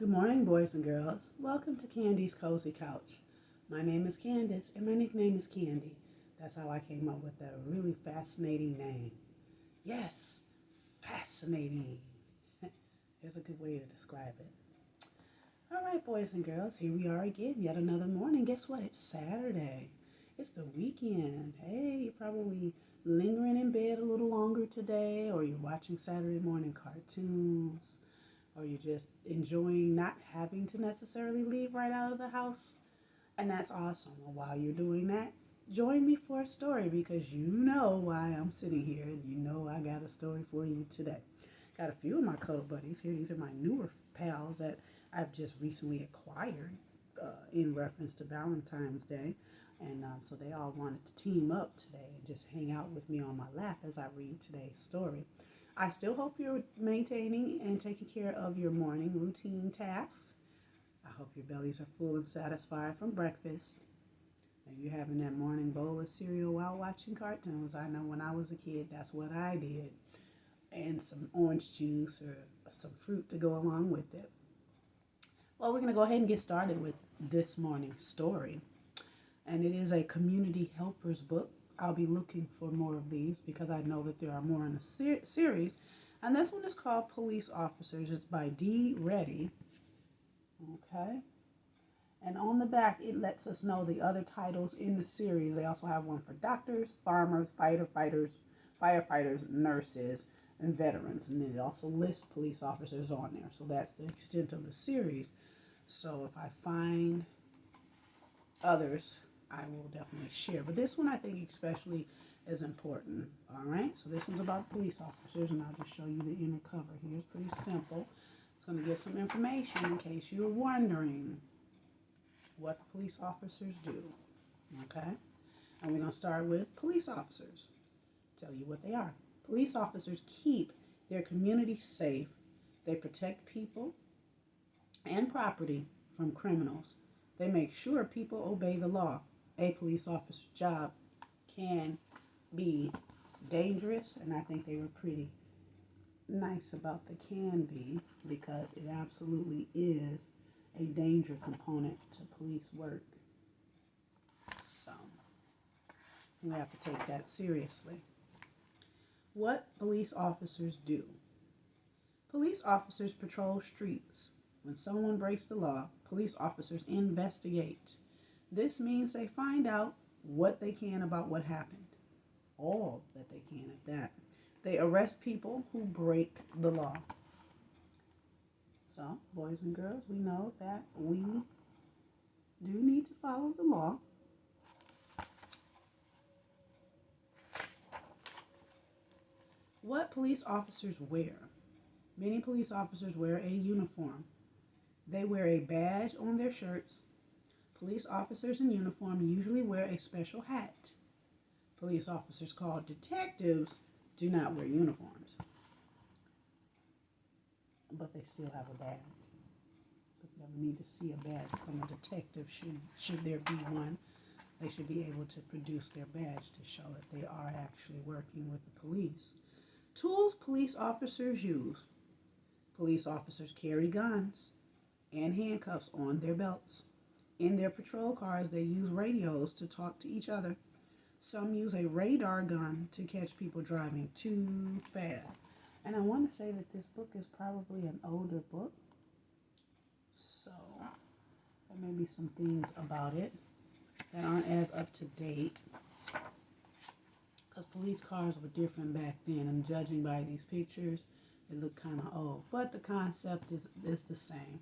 Good morning, boys and girls. Welcome to Candy's Cozy Couch. My name is Candace, and my nickname is Candy. That's how I came up with that really fascinating name. Yes, fascinating. There's a good way to describe it. All right, boys and girls, here we are again, yet another morning. Guess what? It's Saturday. It's the weekend. Hey, you're probably lingering in bed a little longer today, or you're watching Saturday morning cartoons, or you're just enjoying not having to necessarily leave right out of the house. And that's awesome. Well, while you're doing that, join me for a story because you know why I'm sitting here and you know I got a story for you today. Got a few of my cuddle buddies here. These are my newer pals that I've just recently acquired in reference to Valentine's Day. And so they all wanted to team up today and just hang out with me on my lap as I read today's story. I still hope you're maintaining and taking care of your morning routine tasks. I hope your bellies are full and satisfied from breakfast. And you're having that morning bowl of cereal while watching cartoons. I know when I was a kid, that's what I did. And some orange juice or some fruit to go along with it. Well, we're going to go ahead and get started with this morning's story. And it is a community helpers book. I'll be looking for more of these because I know that there are more in the series. And this one is called Police Officers. It's by Dee Reddy. Okay. And on the back, it lets us know the other titles in the series. They also have one for doctors, farmers, firefighters, nurses, and veterans. And then it also lists police officers on there. So that's the extent of the series. So if I find others, I will definitely share. But this one I think especially is important. All right, so this one's about police officers, and I'll just show you the inner cover here. It's pretty simple. It's going to give some information in case you're wondering what the police officers do. Okay, and we're going to start with police officers. Tell you what they are. Police officers keep their community safe. They protect people and property from criminals. They make sure people obey the law. A police officer's job can be dangerous, and I think they were pretty nice about the can be because it absolutely is a danger component to police work. So we have to take that seriously. What police officers do. Police officers patrol streets. When someone breaks the law, police officers investigate. This means they find out what they can about what happened. All that they can at that. They arrest people who break the law. So, boys and girls, we know that we do need to follow the law. What police officers wear? Many police officers wear a uniform. They wear a badge on their shirts. Police officers in uniform usually wear a special hat. Police officers called detectives do not wear uniforms, but they still have a badge. So if you ever need to see a badge from a detective, should there be one, they should be able to produce their badge to show that they are actually working with the police. Tools police officers use. Police officers carry guns and handcuffs on their belts. In their patrol cars, they use radios to talk to each other. Some use a radar gun to catch people driving too fast. And I want to say that this book is probably an older book. So there may be some things about it that aren't as up to date. Because police cars were different back then. And judging by these pictures, they look kind of old. But the concept is the same.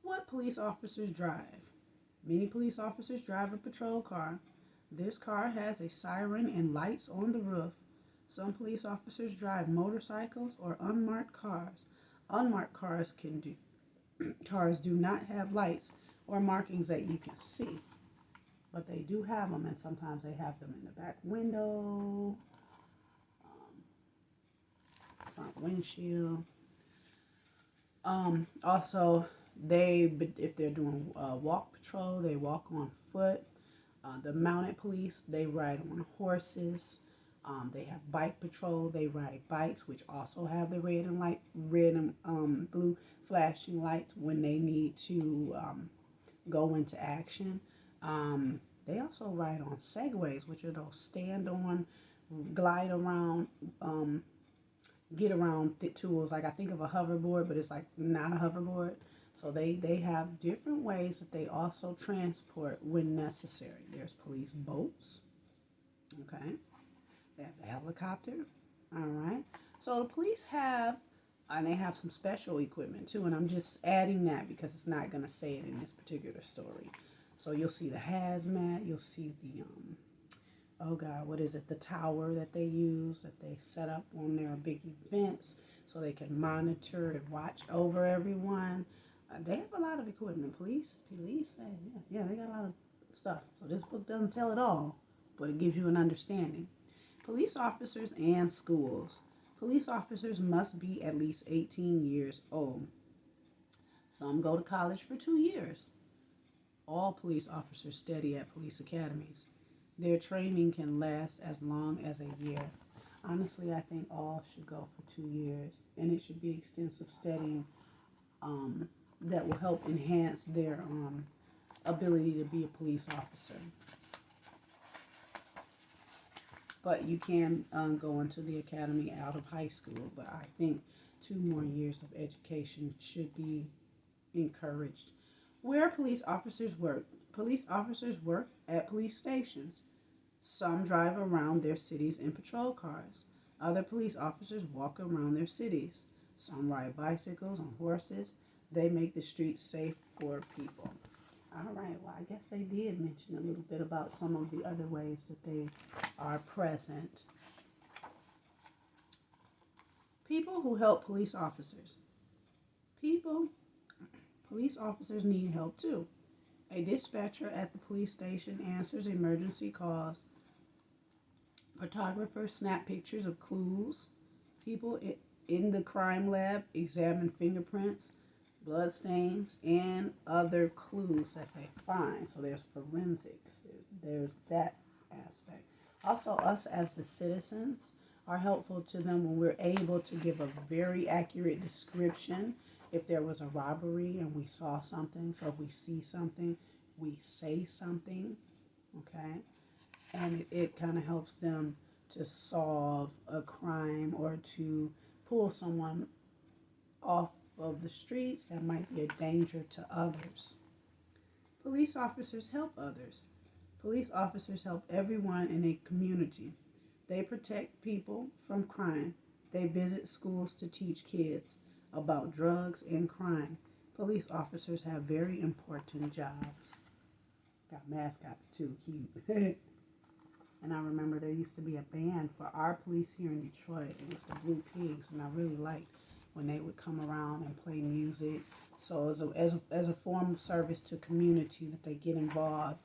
What police officers drive? Many police officers drive a patrol car. This car has a siren and lights on the roof. Some police officers drive motorcycles or unmarked cars. Unmarked cars cars do not have lights or markings that you can see, but they do have them, and sometimes they have them in the back window, front windshield. Also, if they're doing walk patrol, they walk on foot. The mounted police, they ride on horses. They have bike patrol. They ride bikes, which also have the red and blue flashing lights when they need to go into action. They also ride on segways, which are those stand on, glide around, get around tools. Like I think of a hoverboard, but it's like not a hoverboard. So they have different ways that they also transport when necessary. There's police boats, okay? They have the helicopter, all right? So the police have, and they have some special equipment too, and I'm just adding that because it's not going to say it in this particular story. So you'll see the hazmat, you'll see the, oh God, what is it? The tower that they use, that they set up on their big events so they can monitor and watch over everyone. They have a lot of equipment. Police, yeah, they got a lot of stuff. So this book doesn't tell it all, but it gives you an understanding. Police officers and schools. Police officers must be at least 18 years old. Some go to college for 2 years. All police officers study at police academies. Their training can last as long as a year. Honestly, I think all should go for 2 years, and it should be extensive studying that will help enhance their ability to be a police officer. But you can go into the academy out of high school, but I think 2 more years of education should be encouraged. Where police officers work. Police officers work at police stations. Some drive around their cities in patrol cars. Other police officers walk around their cities. Some ride bicycles on horses. They make the streets safe for people. All right, well, I guess they did mention a little bit about some of the other ways that they are present. People who help police officers. Police officers need help too. A dispatcher at the police station answers emergency calls. Photographers snap pictures of clues. People in the crime lab examine fingerprints, blood stains, and other clues that they find. So there's forensics. There's that aspect. Also, us as the citizens are helpful to them when we're able to give a very accurate description. If there was a robbery and we saw something, so if we see something, we say something, okay? And it kind of helps them to solve a crime or to pull someone off of the streets that might be a danger to others. Police officers help others. Police officers help everyone in a community. They protect people from crime. They visit schools to teach kids about drugs and crime. Police officers have very important jobs. Got mascots too, cute. And I remember there used to be a band for our police here in Detroit. It was the Blue Pigs, and I really liked when they would come around and play music. So as a form of service to community, that they get involved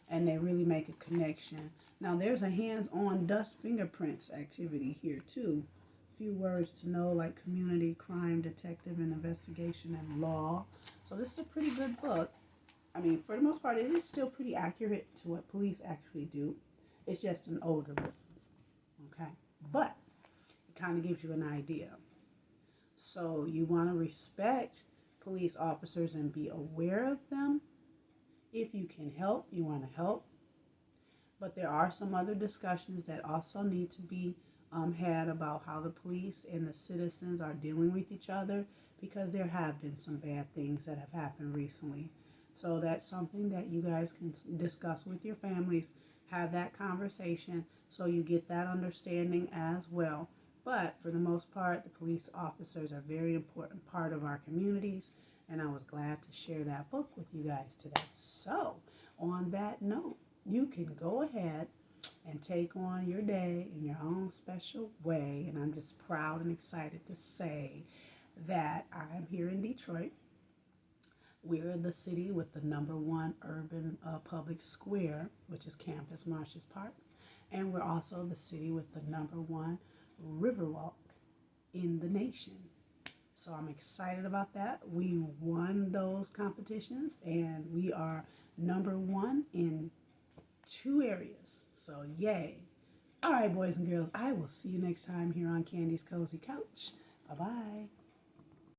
and they really make a connection. Now there's a hands-on dust fingerprints activity here too. A few words to know, like community, crime, detective, and investigation, and law. So this is a pretty good book. I mean, for the most part, it is still pretty accurate to what police actually do. It's just an older book, okay? But it kind of gives you an idea. So you want to respect police officers and be aware of them. If you can help, you want to help. But there are some other discussions that also need to be had about how the police and the citizens are dealing with each other, because there have been some bad things that have happened recently. So that's something that you guys can discuss with your families, have that conversation so you get that understanding as well. But for the most part, the police officers are a very important part of our communities, and I was glad to share that book with you guys today. So on that note, you can go ahead and take on your day in your own special way. And I'm just proud and excited to say that I'm here in Detroit. We're the city with the #1 urban public square, which is Campus Martius Park. And we're also the city with the #1 Riverwalk in the nation. So I'm excited about that. We won those competitions, and we are #1 in 2 areas. So yay. All right, boys and girls, I will see you next time here on Candy's Cozy Couch. Bye-bye.